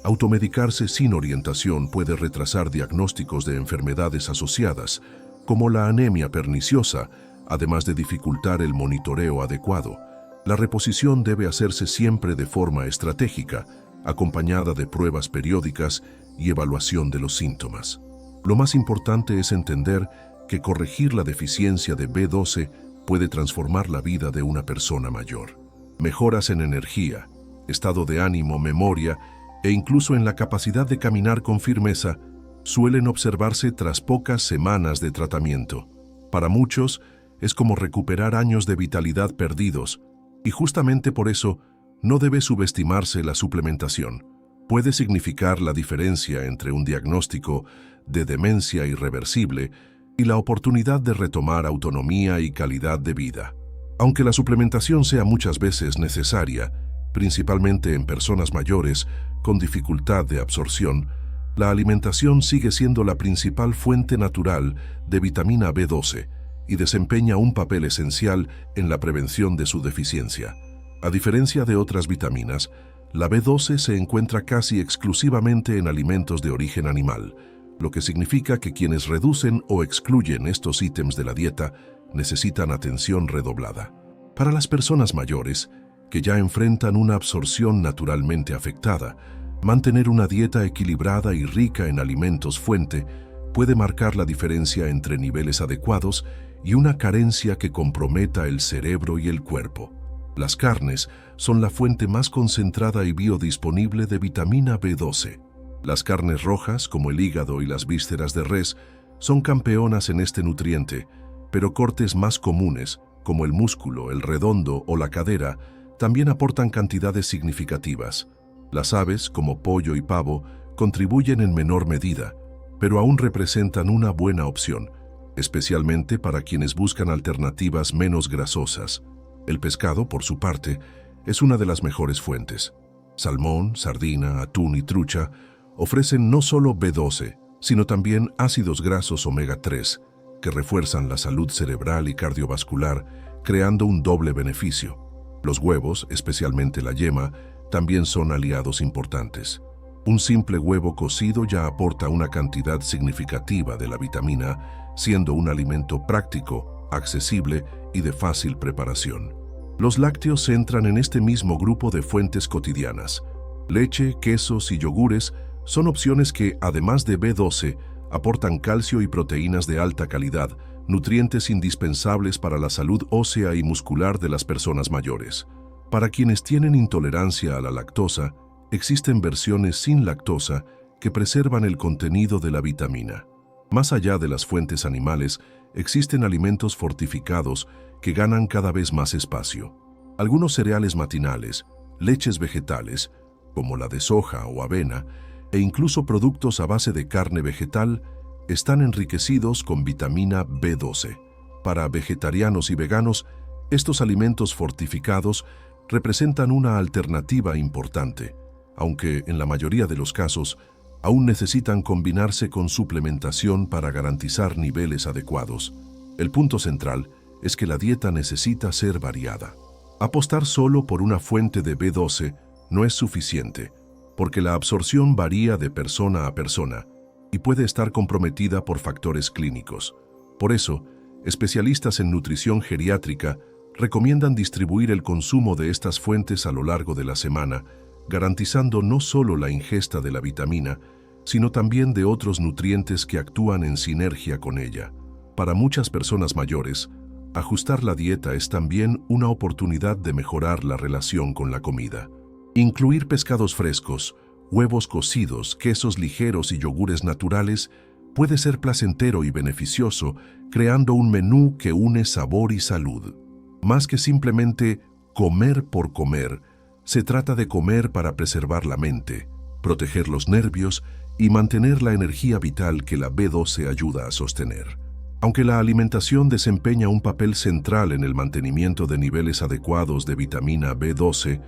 automedicarse sin orientación puede retrasar diagnósticos de enfermedades asociadas, como la anemia perniciosa, además de dificultar el monitoreo adecuado. La reposición debe hacerse siempre de forma estratégica, acompañada de pruebas periódicas y evaluación de los síntomas. Lo más importante es entender que corregir la deficiencia de B12 puede transformar la vida de una persona mayor. Mejoras en energía, estado de ánimo, memoria e incluso en la capacidad de caminar con firmeza suelen observarse tras pocas semanas de tratamiento. Para muchos, es como recuperar años de vitalidad perdidos, y justamente por eso no debe subestimarse la suplementación. Puede significar la diferencia entre un diagnóstico de demencia irreversible y la oportunidad de retomar autonomía y calidad de vida. Aunque la suplementación sea muchas veces necesaria, principalmente en personas mayores con dificultad de absorción, la alimentación sigue siendo la principal fuente natural de vitamina B12 y desempeña un papel esencial en la prevención de su deficiencia. A diferencia de otras vitaminas, la B12 se encuentra casi exclusivamente en alimentos de origen animal, lo que significa que quienes reducen o excluyen estos ítems de la dieta necesitan atención redoblada. Para las personas mayores, que ya enfrentan una absorción naturalmente afectada, mantener una dieta equilibrada y rica en alimentos fuente puede marcar la diferencia entre niveles adecuados y una carencia que comprometa el cerebro y el cuerpo. Las carnes son la fuente más concentrada y biodisponible de vitamina B12. Las carnes rojas, como el hígado y las vísceras de res, son campeonas en este nutriente, pero cortes más comunes, como el músculo, el redondo o la cadera, también aportan cantidades significativas. Las aves, como pollo y pavo, contribuyen en menor medida, pero aún representan una buena opción, especialmente para quienes buscan alternativas menos grasosas. El pescado, por su parte, es una de las mejores fuentes. Salmón, sardina, atún y trucha ofrecen no solo B12, sino también ácidos grasos omega 3, que refuerzan la salud cerebral y cardiovascular, creando un doble beneficio. Los huevos, especialmente la yema, también son aliados importantes. Un simple huevo cocido ya aporta una cantidad significativa de la vitamina, siendo un alimento práctico, accesible y de fácil preparación. Los lácteos entran en este mismo grupo de fuentes cotidianas. Leche, quesos y yogures son opciones que, además de B12, aportan calcio y proteínas de alta calidad, nutrientes indispensables para la salud ósea y muscular de las personas mayores. Para quienes tienen intolerancia a la lactosa, existen versiones sin lactosa que preservan el contenido de la vitamina. Más allá de las fuentes animales, existen alimentos fortificados que ganan cada vez más espacio. Algunos cereales matinales, leches vegetales, como la de soja o avena, e incluso productos a base de carne vegetal, están enriquecidos con vitamina B12. Para vegetarianos y veganos, estos alimentos fortificados representan una alternativa importante, aunque en la mayoría de los casos aún necesitan combinarse con suplementación para garantizar niveles adecuados. El punto central es que la dieta necesita ser variada. Apostar solo por una fuente de B12 no es suficiente, porque la absorción varía de persona a persona y puede estar comprometida por factores clínicos. Por eso, especialistas en nutrición geriátrica recomiendan distribuir el consumo de estas fuentes a lo largo de la semana, garantizando no solo la ingesta de la vitamina, sino también de otros nutrientes que actúan en sinergia con ella. Para muchas personas mayores, ajustar la dieta es también una oportunidad de mejorar la relación con la comida. Incluir pescados frescos, huevos cocidos, quesos ligeros y yogures naturales puede ser placentero y beneficioso, creando un menú que une sabor y salud. Más que simplemente comer por comer, se trata de comer para preservar la mente, proteger los nervios y mantener la energía vital que la B12 ayuda a sostener. Aunque la alimentación desempeña un papel central en el mantenimiento de niveles adecuados de vitamina B12,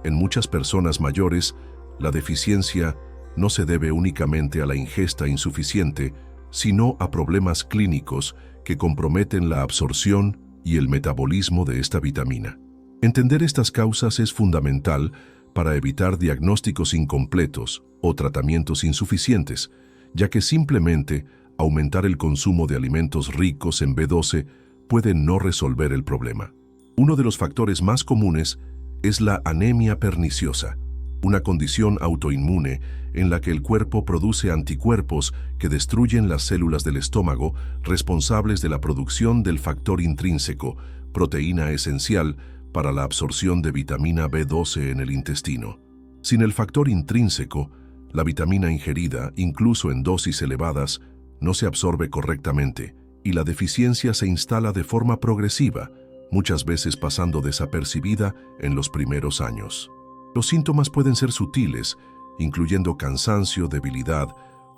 en muchas personas mayores, la deficiencia no se debe únicamente a la ingesta insuficiente, sino a problemas clínicos que comprometen la absorción y el metabolismo de esta vitamina. Entender estas causas es fundamental para evitar diagnósticos incompletos o tratamientos insuficientes, ya que simplemente aumentar el consumo de alimentos ricos en B12 puede no resolver el problema. Uno de los factores más comunes es la anemia perniciosa, una condición autoinmune en la que el cuerpo produce anticuerpos que destruyen las células del estómago responsables de la producción del factor intrínseco, proteína esencial para la absorción de vitamina B12 en el intestino. Sin el factor intrínseco, la vitamina ingerida, incluso en dosis elevadas, no se absorbe correctamente y la deficiencia se instala de forma progresiva, muchas veces pasando desapercibida en los primeros años. Los síntomas pueden ser sutiles, incluyendo cansancio, debilidad,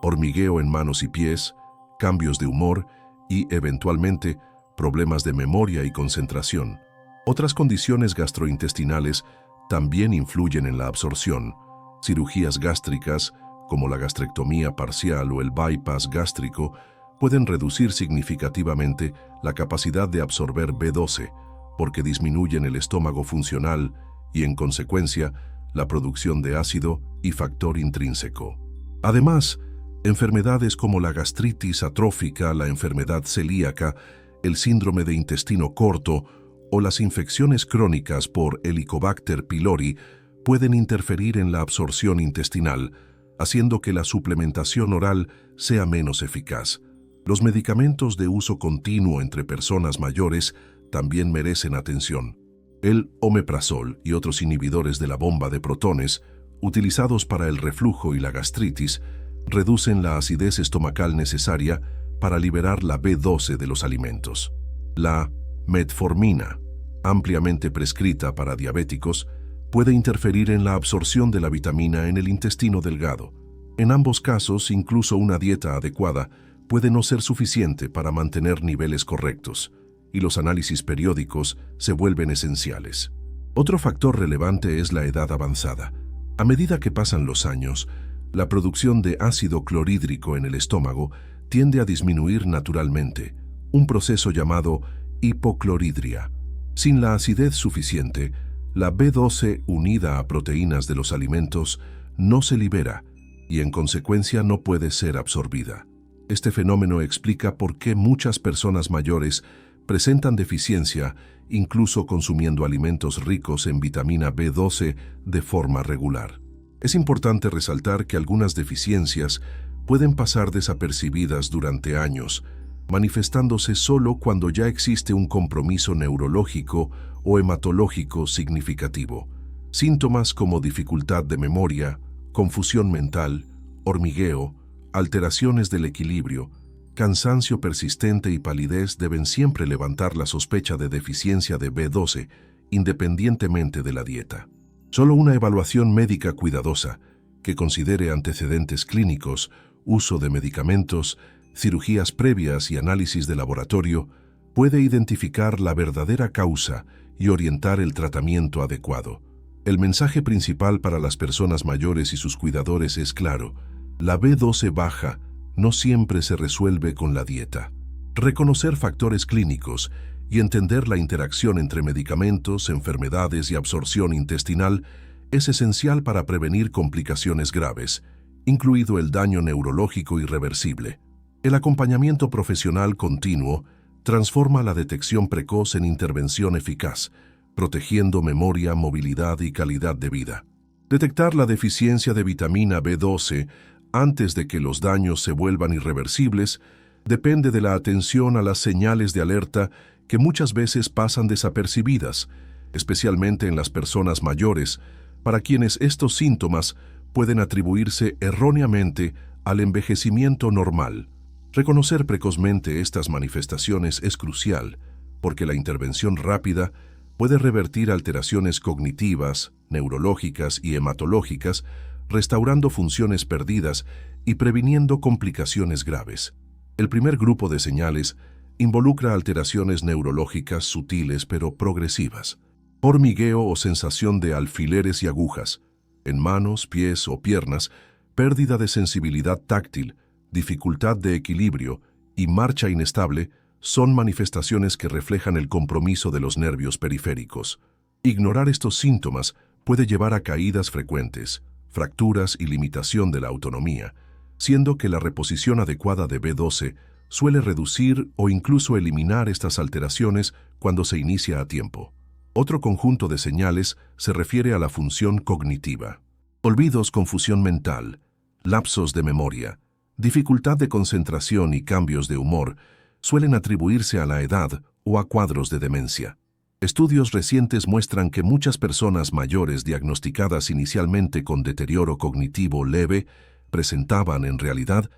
hormigueo en manos y pies, cambios de humor y, eventualmente, problemas de memoria y concentración. Otras condiciones gastrointestinales también influyen en la absorción. Cirugías gástricas, como la gastrectomía parcial o el bypass gástrico, pueden reducir significativamente la capacidad de absorber B12, porque disminuyen el estómago funcional y, en consecuencia, la producción de ácido y factor intrínseco. Además, enfermedades como la gastritis atrófica, la enfermedad celíaca, el síndrome de intestino corto o las infecciones crónicas por Helicobacter pylori pueden interferir en la absorción intestinal, haciendo que la suplementación oral sea menos eficaz. Los medicamentos de uso continuo entre personas mayores también merecen atención. El omeprazol y otros inhibidores de la bomba de protones, utilizados para el reflujo y la gastritis, reducen la acidez estomacal necesaria para liberar la B12 de los alimentos. La metformina, ampliamente prescrita para diabéticos, puede interferir en la absorción de la vitamina en el intestino delgado. En ambos casos, incluso una dieta adecuada puede no ser suficiente para mantener niveles correctos, y los análisis periódicos se vuelven esenciales. Otro factor relevante es la edad avanzada. A medida que pasan los años, la producción de ácido clorhídrico en el estómago tiende a disminuir naturalmente, un proceso llamado hipoclorhidria. Sin la acidez suficiente, la B12 unida a proteínas de los alimentos no se libera y en consecuencia no puede ser absorbida. Este fenómeno explica por qué muchas personas mayores presentan deficiencia incluso consumiendo alimentos ricos en vitamina B12 de forma regular. Es importante resaltar que algunas deficiencias pueden pasar desapercibidas durante años, manifestándose solo cuando ya existe un compromiso neurológico o hematológico significativo. Síntomas como dificultad de memoria, confusión mental, hormigueo, alteraciones del equilibrio, cansancio persistente y palidez deben siempre levantar la sospecha de deficiencia de B12, independientemente de la dieta. Solo una evaluación médica cuidadosa, que considere antecedentes clínicos, uso de medicamentos, cirugías previas y análisis de laboratorio, puede identificar la verdadera causa y orientar el tratamiento adecuado. El mensaje principal para las personas mayores y sus cuidadores es claro: la B12 baja no siempre se resuelve con la dieta. Reconocer factores clínicos y entender la interacción entre medicamentos, enfermedades y absorción intestinal es esencial para prevenir complicaciones graves, incluido el daño neurológico irreversible. El acompañamiento profesional continuo transforma la detección precoz en intervención eficaz, protegiendo memoria, movilidad y calidad de vida. Detectar la deficiencia de vitamina B12 antes de que los daños se vuelvan irreversibles depende de la atención a las señales de alerta que muchas veces pasan desapercibidas, especialmente en las personas mayores, para quienes estos síntomas pueden atribuirse erróneamente al envejecimiento normal. Reconocer precozmente estas manifestaciones es crucial, porque la intervención rápida puede revertir alteraciones cognitivas, neurológicas y hematológicas, restaurando funciones perdidas y previniendo complicaciones graves. El primer grupo de señales involucra alteraciones neurológicas sutiles pero progresivas. Hormigueo o sensación de alfileres y agujas en manos, pies o piernas, pérdida de sensibilidad táctil, dificultad de equilibrio y marcha inestable son manifestaciones que reflejan el compromiso de los nervios periféricos. Ignorar estos síntomas puede llevar a caídas frecuentes, fracturas y limitación de la autonomía, siendo que la reposición adecuada de B12 suele reducir o incluso eliminar estas alteraciones cuando se inicia a tiempo. Otro conjunto de señales se refiere a la función cognitiva. Olvidos, confusión mental, lapsos de memoria, dificultad de concentración y cambios de humor suelen atribuirse a la edad o a cuadros de demencia. Estudios recientes muestran que muchas personas mayores diagnosticadas inicialmente con deterioro cognitivo leve presentaban en realidad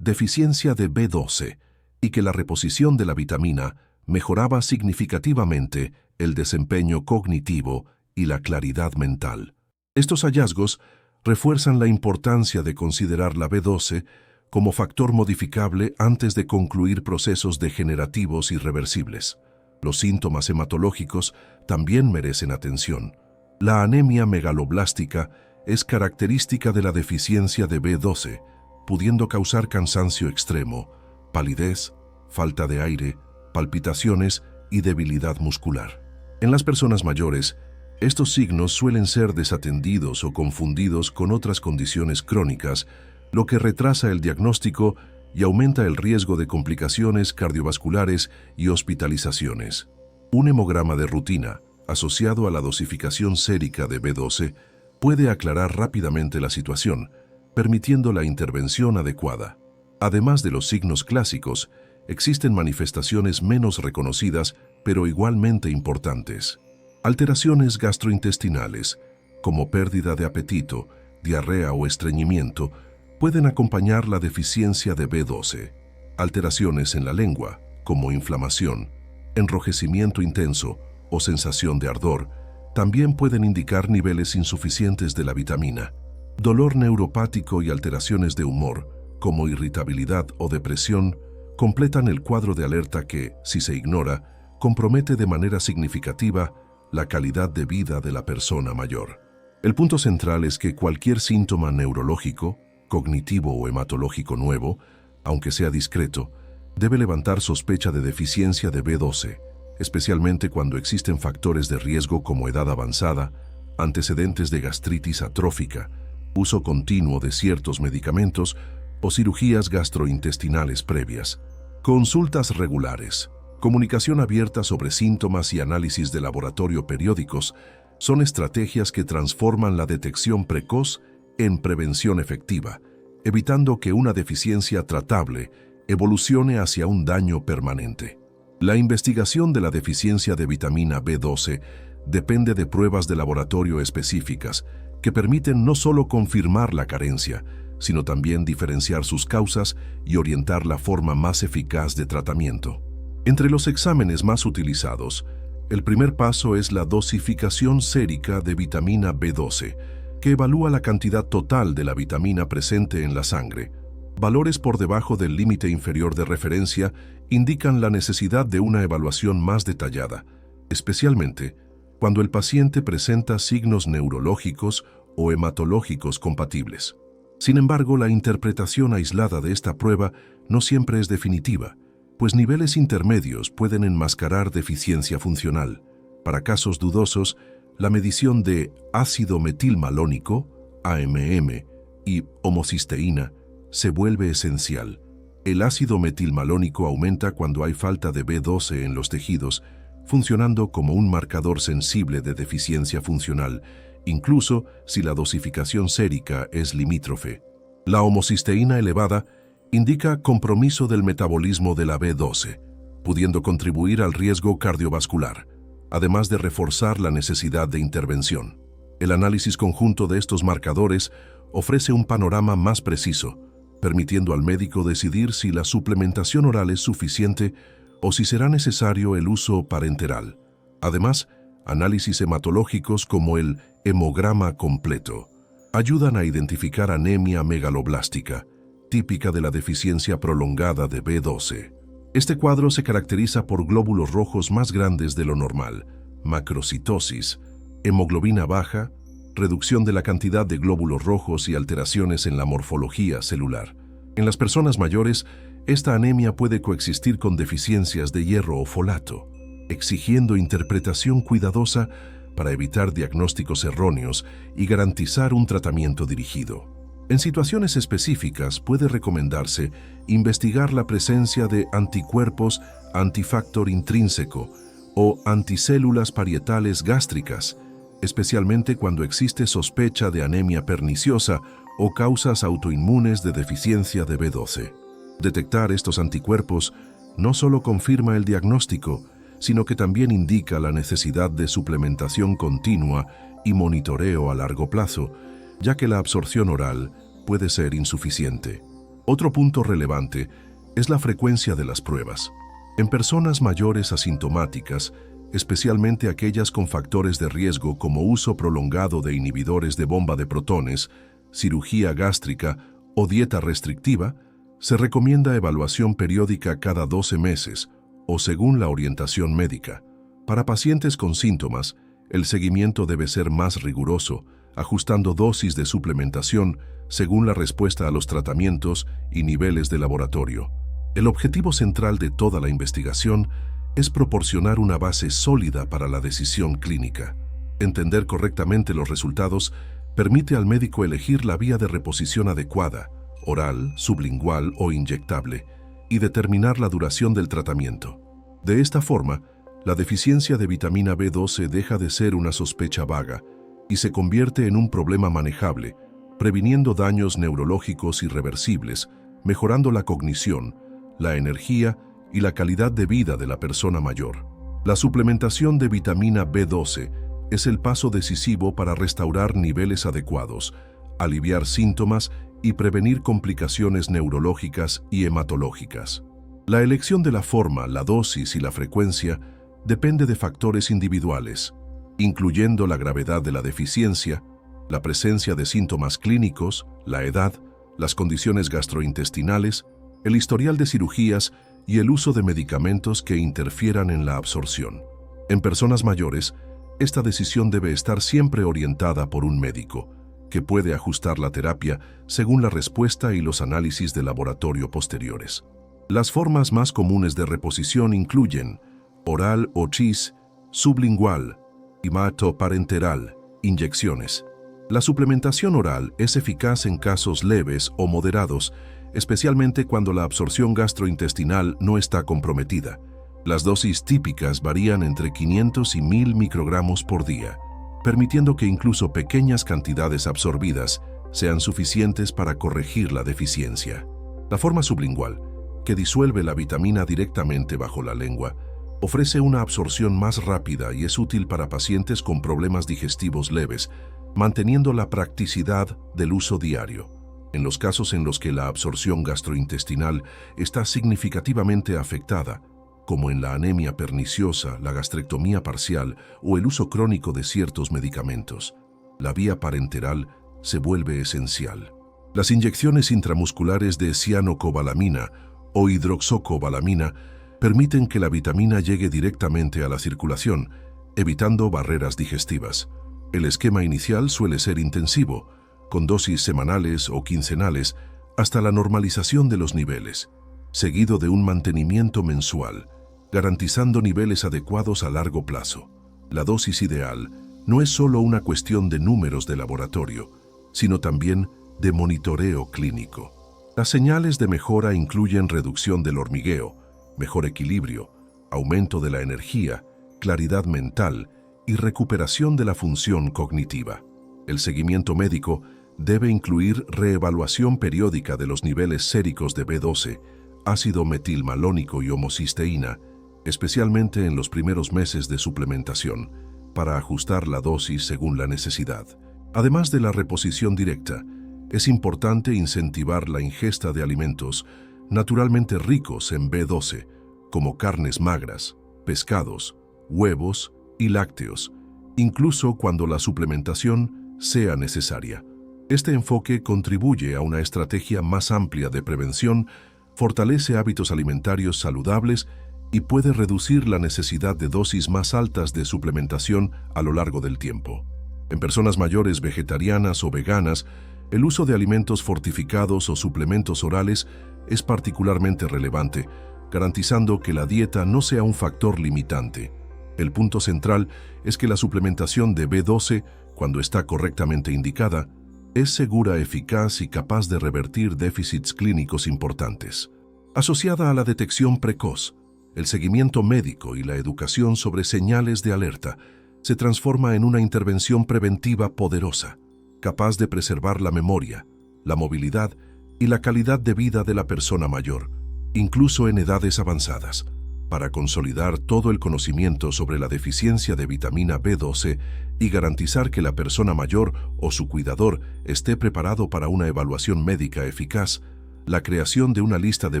deficiencia de B12 y que la reposición de la vitamina mejoraba significativamente el desempeño cognitivo y la claridad mental. Estos hallazgos refuerzan la importancia de considerar la B12 como factor modificable antes de concluir procesos degenerativos irreversibles. Los síntomas hematológicos también merecen atención. La anemia megaloblástica es característica de la deficiencia de B12, pudiendo causar cansancio extremo, palidez, falta de aire, palpitaciones y debilidad muscular. En las personas mayores, Estos signos suelen ser desatendidos o confundidos con otras condiciones crónicas, lo que retrasa el diagnóstico y aumenta el riesgo de complicaciones cardiovasculares y hospitalizaciones. Un hemograma de rutina, asociado a la dosificación sérica de B12, puede aclarar rápidamente la situación, permitiendo la intervención adecuada. Además de los signos clásicos, existen manifestaciones menos reconocidas, pero igualmente importantes. Alteraciones gastrointestinales, como pérdida de apetito, diarrea o estreñimiento, pueden acompañar la deficiencia de B12. Alteraciones en la lengua, como inflamación, enrojecimiento intenso o sensación de ardor, también pueden indicar niveles insuficientes de la vitamina. Dolor neuropático y alteraciones de humor, como irritabilidad o depresión, completan el cuadro de alerta que, si se ignora, compromete de manera significativa la calidad de vida de la persona mayor. El punto central es que cualquier síntoma neurológico, cognitivo o hematológico nuevo, aunque sea discreto, debe levantar sospecha de deficiencia de B12, especialmente cuando existen factores de riesgo como edad avanzada, antecedentes de gastritis atrófica, uso continuo de ciertos medicamentos o cirugías gastrointestinales previas. Consultas regulares, comunicación abierta sobre síntomas y análisis de laboratorio periódicos son estrategias que transforman la detección precoz en prevención efectiva, evitando que una deficiencia tratable evolucione hacia un daño permanente. La investigación de la deficiencia de vitamina B12 depende de pruebas de laboratorio específicas que permiten no solo confirmar la carencia, sino también diferenciar sus causas y orientar la forma más eficaz de tratamiento. Entre los exámenes más utilizados, el primer paso es la dosificación sérica de vitamina B12, que evalúa la cantidad total de la vitamina presente en la sangre. Valores por debajo del límite inferior de referencia indican la necesidad de una evaluación más detallada, especialmente cuando el paciente presenta signos neurológicos o hematológicos compatibles. Sin embargo, la interpretación aislada de esta prueba no siempre es definitiva, pues niveles intermedios pueden enmascarar deficiencia funcional. Para casos dudosos, la medición de ácido metilmalónico, AMM, y homocisteína se vuelve esencial. El ácido metilmalónico aumenta cuando hay falta de B12 en los tejidos, funcionando como un marcador sensible de deficiencia funcional, incluso si la dosificación sérica es limítrofe. La homocisteína elevada indica compromiso del metabolismo de la B12, pudiendo contribuir al riesgo cardiovascular, además de reforzar la necesidad de intervención. El análisis conjunto de estos marcadores ofrece un panorama más preciso, permitiendo al médico decidir si la suplementación oral es suficiente o si será necesario el uso parenteral. Además, análisis hematológicos como el hemograma completo ayudan a identificar anemia megaloblástica, típica de la deficiencia prolongada de B12. Este cuadro se caracteriza por glóbulos rojos más grandes de lo normal, macrocitosis, hemoglobina baja, reducción de la cantidad de glóbulos rojos y alteraciones en la morfología celular. En las personas mayores, esta anemia puede coexistir con deficiencias de hierro o folato, exigiendo interpretación cuidadosa para evitar diagnósticos erróneos y garantizar un tratamiento dirigido. En situaciones específicas puede recomendarse investigar la presencia de anticuerpos antifactor intrínseco o anticélulas parietales gástricas, especialmente cuando existe sospecha de anemia perniciosa o causas autoinmunes de deficiencia de B12. Detectar estos anticuerpos no solo confirma el diagnóstico, sino que también indica la necesidad de suplementación continua y monitoreo a largo plazo, ya que la absorción oral puede ser insuficiente. Otro punto relevante es la frecuencia de las pruebas. En personas mayores asintomáticas, especialmente aquellas con factores de riesgo como uso prolongado de inhibidores de bomba de protones, cirugía gástrica o dieta restrictiva, se recomienda evaluación periódica cada 12 meses o según la orientación médica. Para pacientes con síntomas, el seguimiento debe ser más riguroso, ajustando dosis de suplementación según la respuesta a los tratamientos y niveles de laboratorio. El objetivo central de toda la investigación es proporcionar una base sólida para la decisión clínica. Entender correctamente los resultados permite al médico elegir la vía de reposición adecuada, oral, sublingual o inyectable, y determinar la duración del tratamiento. De esta forma, la deficiencia de vitamina B12 deja de ser una sospecha vaga y se convierte en un problema manejable, previniendo daños neurológicos irreversibles, mejorando la cognición, la energía y la calidad de vida de la persona mayor. La suplementación de vitamina B12 es el paso decisivo para restaurar niveles adecuados, aliviar síntomas y prevenir complicaciones neurológicas y hematológicas. La elección de la forma, la dosis y la frecuencia depende de factores individuales, incluyendo la gravedad de la deficiencia, la presencia de síntomas clínicos, la edad, las condiciones gastrointestinales, el historial de cirugías y el uso de medicamentos que interfieran en la absorción. En personas mayores, esta decisión debe estar siempre orientada por un médico, que puede ajustar la terapia según la respuesta y los análisis de laboratorio posteriores. Las formas más comunes de reposición incluyen oral o chis, sublingual, hematoparenteral, inyecciones. La suplementación oral es eficaz en casos leves o moderados, especialmente cuando la absorción gastrointestinal no está comprometida. Las dosis típicas varían entre 500 y 1000 microgramos por día, permitiendo que incluso pequeñas cantidades absorbidas sean suficientes para corregir la deficiencia. La forma sublingual, que disuelve la vitamina directamente bajo la lengua, ofrece una absorción más rápida y es útil para pacientes con problemas digestivos leves, manteniendo la practicidad del uso diario. En los casos en los que la absorción gastrointestinal está significativamente afectada, como en la anemia perniciosa, la gastrectomía parcial o el uso crónico de ciertos medicamentos, la vía parenteral se vuelve esencial. Las inyecciones intramusculares de cianocobalamina o hidroxocobalamina permiten que la vitamina llegue directamente a la circulación, evitando barreras digestivas. El esquema inicial suele ser intensivo, con dosis semanales o quincenales hasta la normalización de los niveles, seguido de un mantenimiento mensual, garantizando niveles adecuados a largo plazo. La dosis ideal no es solo una cuestión de números de laboratorio, sino también de monitoreo clínico. Las señales de mejora incluyen reducción del hormigueo, mejor equilibrio, aumento de la energía, claridad mental y recuperación de la función cognitiva. El seguimiento médico debe incluir reevaluación periódica de los niveles séricos de B12, ácido metilmalónico y homocisteína, especialmente en los primeros meses de suplementación, para ajustar la dosis según la necesidad. Además de la reposición directa, es importante incentivar la ingesta de alimentos naturalmente ricos en B12, como carnes magras, pescados, huevos y lácteos, incluso cuando la suplementación sea necesaria. Este enfoque contribuye a una estrategia más amplia de prevención, fortalece hábitos alimentarios saludables y puede reducir la necesidad de dosis más altas de suplementación a lo largo del tiempo. En personas mayores vegetarianas o veganas, el uso de alimentos fortificados o suplementos orales es particularmente relevante, garantizando que la dieta no sea un factor limitante. El punto central es que la suplementación de B12, cuando está correctamente indicada, es segura, eficaz y capaz de revertir déficits clínicos importantes. Asociada a la detección precoz, el seguimiento médico y la educación sobre señales de alerta se transforma en una intervención preventiva poderosa, capaz de preservar la memoria, la movilidad y la calidad de vida de la persona mayor, incluso en edades avanzadas. Para consolidar todo el conocimiento sobre la deficiencia de vitamina B12 y garantizar que la persona mayor o su cuidador esté preparado para una evaluación médica eficaz, la creación de una lista de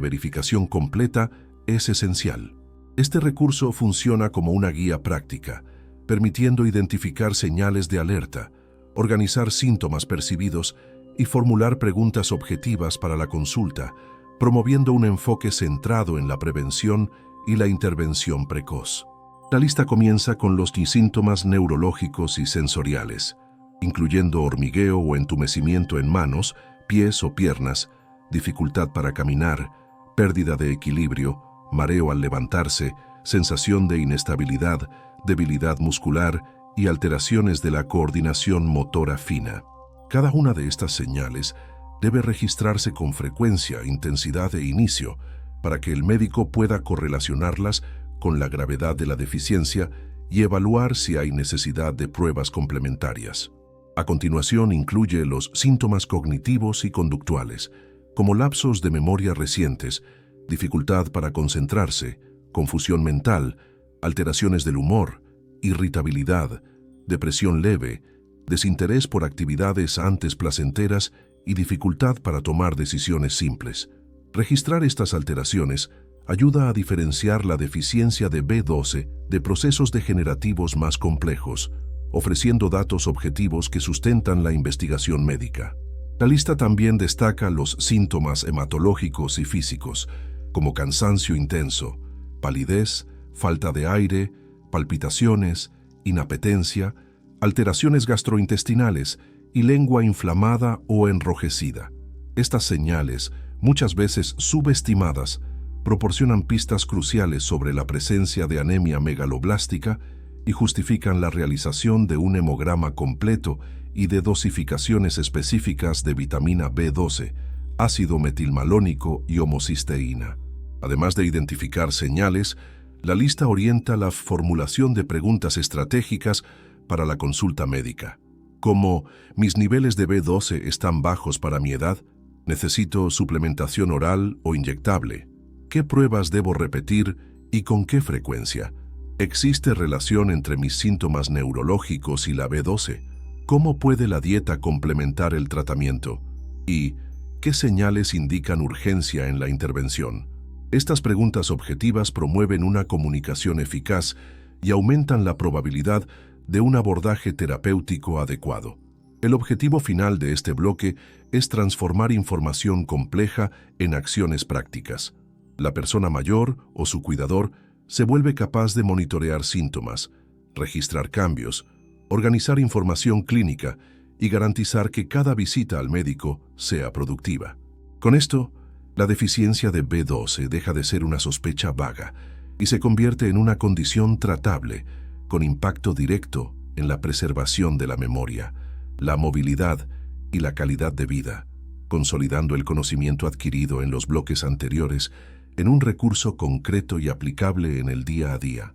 verificación completa es esencial. Este recurso funciona como una guía práctica, permitiendo identificar señales de alerta, organizar síntomas percibidos y formular preguntas objetivas para la consulta, promoviendo un enfoque centrado en la prevención y la intervención precoz. La lista comienza con los síntomas neurológicos y sensoriales, incluyendo hormigueo o entumecimiento en manos, pies o piernas, dificultad para caminar, pérdida de equilibrio, mareo al levantarse, sensación de inestabilidad, debilidad muscular y alteraciones de la coordinación motora fina. Cada una de estas señales debe registrarse con frecuencia, intensidad e inicio para que el médico pueda correlacionarlas con la gravedad de la deficiencia y evaluar si hay necesidad de pruebas complementarias. A continuación incluye los síntomas cognitivos y conductuales, como lapsos de memoria recientes, dificultad para concentrarse, confusión mental, alteraciones del humor, irritabilidad, depresión leve, desinterés por actividades antes placenteras y dificultad para tomar decisiones simples. Registrar estas alteraciones ayuda a diferenciar la deficiencia de B12 de procesos degenerativos más complejos, ofreciendo datos objetivos que sustentan la investigación médica. La lista también destaca los síntomas hematológicos y físicos, como cansancio intenso, palidez, falta de aire, palpitaciones, inapetencia, alteraciones gastrointestinales y lengua inflamada o enrojecida. Estas señales, muchas veces subestimadas, proporcionan pistas cruciales sobre la presencia de anemia megaloblástica y justifican la realización de un hemograma completo y de dosificaciones específicas de vitamina B12, ácido metilmalónico y homocisteína. Además de identificar señales, la lista orienta la formulación de preguntas estratégicas para la consulta médica, como ¿mis niveles de B12 están bajos para mi edad? ¿Necesito suplementación oral o inyectable? ¿Qué pruebas debo repetir y con qué frecuencia? ¿Existe relación entre mis síntomas neurológicos y la B12? ¿Cómo puede la dieta complementar el tratamiento? ¿Y qué señales indican urgencia en la intervención? Estas preguntas objetivas promueven una comunicación eficaz y aumentan la probabilidad de un abordaje terapéutico adecuado. El objetivo final de este bloque es transformar información compleja en acciones prácticas. La persona mayor o su cuidador se vuelve capaz de monitorear síntomas, registrar cambios, organizar información clínica y garantizar que cada visita al médico sea productiva. Con esto, la deficiencia de B12 deja de ser una sospecha vaga y se convierte en una condición tratable con impacto directo en la preservación de la memoria, la movilidad y la calidad de vida, consolidando el conocimiento adquirido en los bloques anteriores en un recurso concreto y aplicable en el día a día.